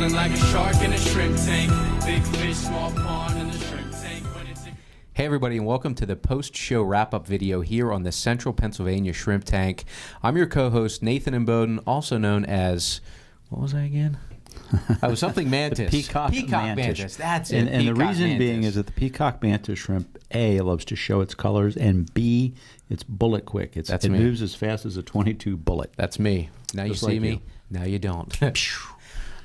Feeling like a shark in a shrimp tank. Big fish, small pond in the shrimp tank. Hey everybody, and welcome to the post-show wrap-up video here on the Central Pennsylvania Shrimp Tank. I'm your co-host, Nathan Overton, also known as, what was I again? I was something mantis. The peacock mantis. That's it. And the reason being is that the peacock mantis shrimp, A, loves to show its colors, and B, it's bullet quick. It moves as fast as a .22 bullet. That's me. Now you see me, now you don't.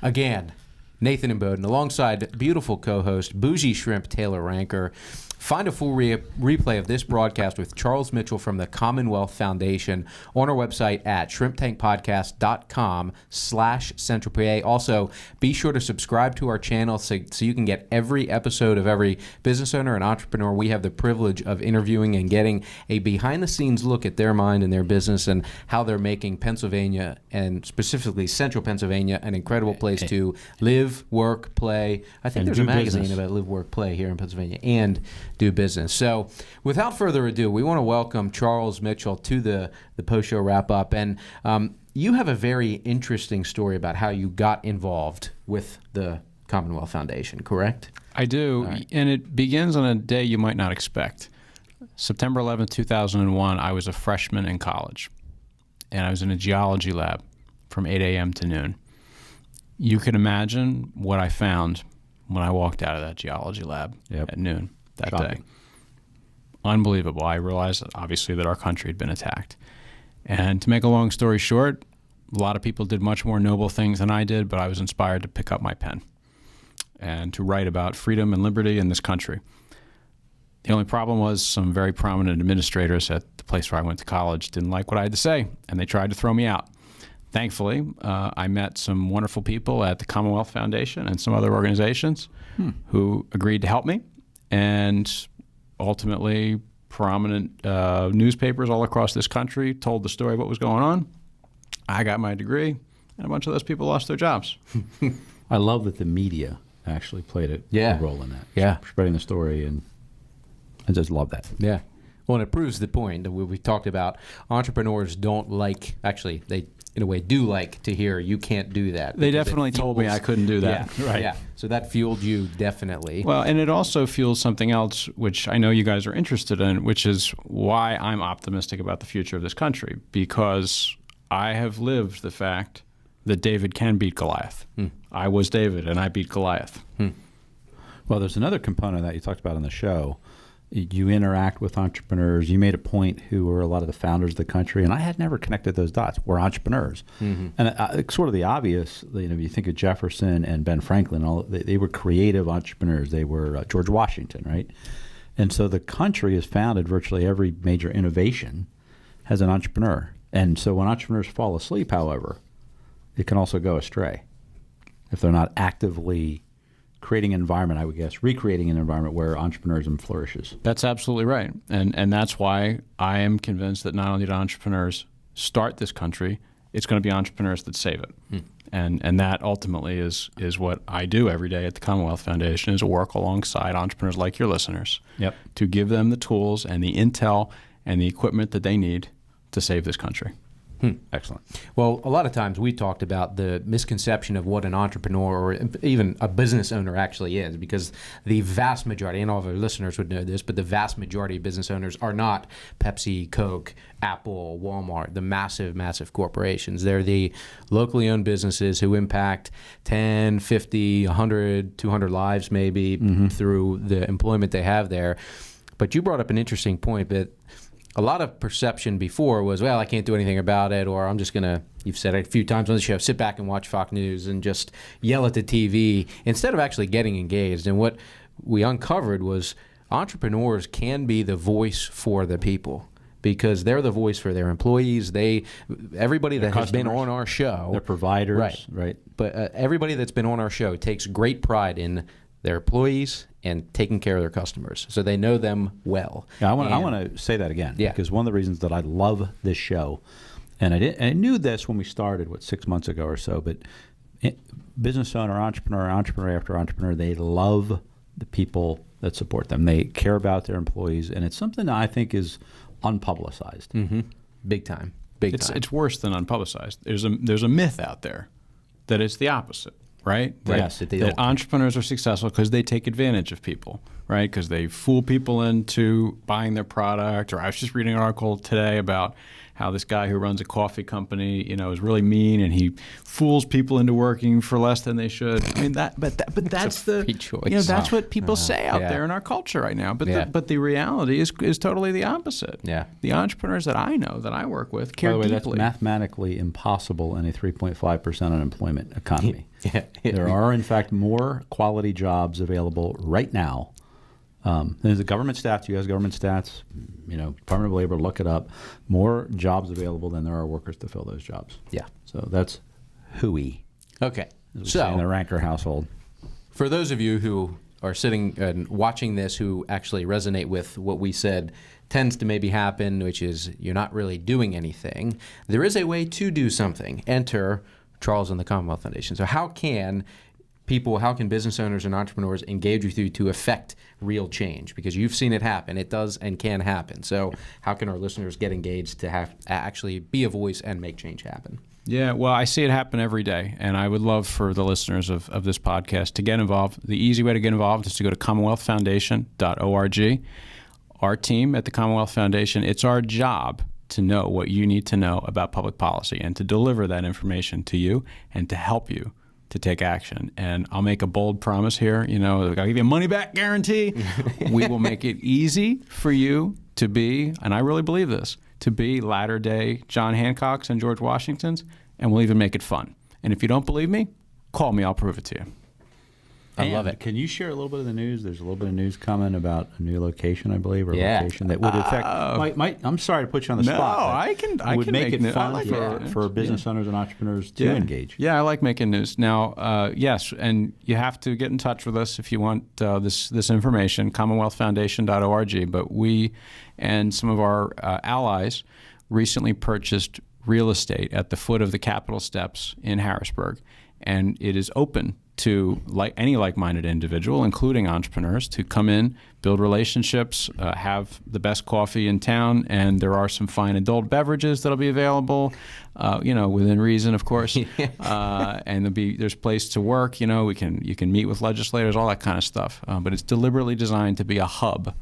Again, Nathan Overton, alongside beautiful co-host, bougie shrimp Taylor Ranker. Find a full replay of this broadcast with Charles Mitchell from the Commonwealth Foundation on our website at shrimptankpodcast.com/CentralPA. Also, be sure to subscribe to our channel so you can get every episode of every business owner and entrepreneur. We have the privilege of interviewing and getting a behind-the-scenes look at their mind and their business and how they're making Pennsylvania, and specifically Central Pennsylvania, an incredible place to live, work, play. I think there's a magazine about live, work, play here in Pennsylvania, and do business. So without further ado, we want to welcome Charles Mitchell to the post-show wrap-up. And you have a very interesting story about how you got involved with the Commonwealth Foundation, correct? I do, right. And it begins on a day you might not expect. September 11th, 2001, I was a freshman in college, and I was in a geology lab from 8 a.m. to noon. You can imagine what I found when I walked out of that geology lab at noon. That day. Unbelievable. I realized, obviously, that our country had been attacked. And to make a long story short, a lot of people did much more noble things than I did, but I was inspired to pick up my pen and to write about freedom and liberty in this country. The only problem was some very prominent administrators at the place where I went to college didn't like what I had to say, and they tried to throw me out. Thankfully, I met some wonderful people at the Commonwealth Foundation and some other organizations who agreed to help me. And ultimately, prominent newspapers all across this country told the story of what was going on. I got my degree, and a bunch of those people lost their jobs. I love that the media actually played a role in that. Yeah. Spreading the story, and I just love that. Yeah. Well, and it proves the point that we talked about. Entrepreneurs don't like, actually, they in a way do like to hear you can't do that. They definitely told me I couldn't do that. Yeah, right. Yeah. So that fueled you definitely. Well, and it also fuels something else, which I know you guys are interested in, which is why I'm optimistic about the future of this country, because I have lived the fact that David can beat Goliath. I was David, and I beat Goliath. Well, there's another component that you talked about on the show. You interact with entrepreneurs. You made a point who were a lot of the founders of the country, and I had never connected those dots. We're entrepreneurs. And sort of the obvious, you think of Jefferson and Ben Franklin, they were creative entrepreneurs. They were George Washington, right? And so the country is founded, virtually every major innovation has an entrepreneur. And so when entrepreneurs fall asleep, however, it can also go astray if they're not actively creating an environment, I would guess, recreating an environment where entrepreneurism flourishes. That's absolutely right. And that's why I am convinced that not only do entrepreneurs start this country, it's going to be entrepreneurs that save it. And that ultimately is what I do every day at the Commonwealth Foundation, is work alongside entrepreneurs like your listeners to give them the tools and the intel and the equipment that they need to save this country. Excellent. Well, a lot of times we talked about the misconception of what an entrepreneur or even a business owner actually is, because the vast majority, and all of our listeners would know this, but the vast majority of business owners are not Pepsi, Coke, Apple, Walmart, the massive, massive corporations. They're the locally owned businesses who impact 10, 50, 100, 200 lives maybe through the employment they have there. But you brought up an interesting point that a lot of perception before was, well, I can't do anything about it, or I'm just going to, you've said it a few times on the show, sit back and watch Fox News and just yell at the TV instead of actually getting engaged. And what we uncovered was entrepreneurs can be the voice for the people, because they're the voice for their employees. Everybody that has been on our show. Their providers. Right. But everybody that's been on our show takes great pride in their employees and taking care of their customers, so they know them well. Yeah, I want to say that again, because one of the reasons that I love this show, and I knew this when we started, 6 months ago or so, but business owner, entrepreneur after entrepreneur, they love the people that support them. They care about their employees, and it's something that I think is unpublicized. Big time. It's worse than unpublicized. There's a myth out there that it's the opposite, right? Yes, that entrepreneurs are successful because they take advantage of people, right? Because they fool people into buying their product. Or I was just reading an article today about how this guy who runs a coffee company, is really mean, and he fools people into working for less than they should. I mean but that's the choice. That's what people say out there in our culture right now. But the reality is totally the opposite. Yeah. The entrepreneurs that I know, that I work with, care By the way, deeply. that's mathematically impossible in a 3.5% unemployment economy. Yeah. There are, in fact, more quality jobs available right now. There's the government stats, U.S. government stats, Department of Labor, look it up. More jobs available than there are workers to fill those jobs. Yeah. So that's hooey. Okay. In the So Ranker household. for those of you who are sitting and watching this who actually resonate with what we said tends to maybe happen, which is you're not really doing anything, there is a way to do something. Enter Charles and the Commonwealth Foundation. So how can business owners and entrepreneurs engage with you to affect real change? Because you've seen it happen. It does and can happen. So how can our listeners get engaged to actually be a voice and make change happen? Yeah, well, I see it happen every day, and I would love for the listeners of this podcast to get involved. The easy way to get involved is to go to commonwealthfoundation.org. Our team at the Commonwealth Foundation, it's our job to know what you need to know about public policy and to deliver that information to you and to help you to take action. And I'll make a bold promise here, I'll give you a money-back guarantee. We will make it easy for you to be, and I really believe this, to be latter-day John Hancocks and George Washingtons, and we'll even make it fun. And if you don't believe me, call me, I'll prove it to you. I love it. Can you share a little bit of the news? There's a little bit of news coming about a new location, I believe, or Yeah. location that would affect. I'm sorry to put you on the spot. No, but I would can make it I fun like for business owners and entrepreneurs to engage. Yeah, I like making news. Now, yes, and you have to get in touch with us if you want this information, commonwealthfoundation.org. But we and some of our allies recently purchased real estate at the foot of the Capitol steps in Harrisburg, and it is open to any like-minded individual, including entrepreneurs, to come in, build relationships, have the best coffee in town, and there are some fine adult beverages that'll be available, within reason, of course. And there's place to work. You can meet with legislators, all that kind of stuff. But it's deliberately designed to be a hub.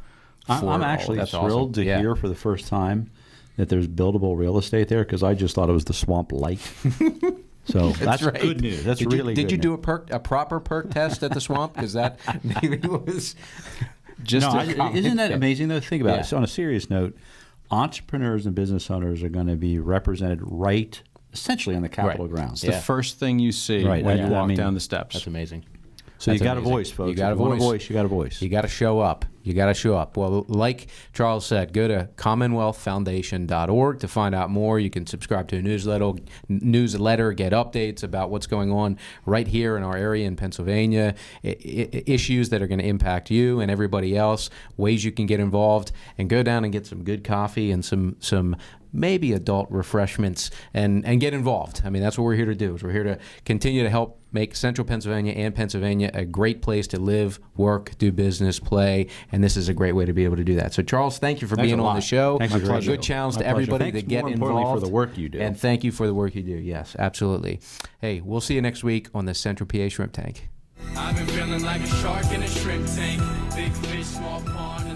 I'm actually thrilled to hear for the first time that there's buildable real estate there, because I just thought it was the swamp light. So that's right. Good news. That's really good. Did you do a proper perk test at the swamp? Because that maybe was just. Isn't that amazing though? Think about it. So on a serious note, entrepreneurs and business owners are going to be represented right, essentially on the Capitol grounds. It's the first thing you see when you walk down the steps. That's amazing. So you got a voice, folks. You got a voice. You got a voice. You got to show up. You got to show up. Well, like Charles said, go to commonwealthfoundation.org to find out more. You can subscribe to a newsletter, get updates about what's going on right here in our area in Pennsylvania, issues that are going to impact you and everybody else, ways you can get involved, and go down and get some good coffee and some maybe adult refreshments and get involved. I mean, that's what we're here to do. Is we're here to continue to help make Central Pennsylvania and Pennsylvania a great place to live, work, do business, play, and this is a great way to be able to do that. So, Charles, thank you for being on the show. Thanks a good challenge to everybody to get involved. For the work you do. And thank you for the work you do. Yes, absolutely. Hey, we'll see you next week on the Central PA Shrimp Tank. I've been feeling like a shark in a shrimp tank. Big fish, small pond.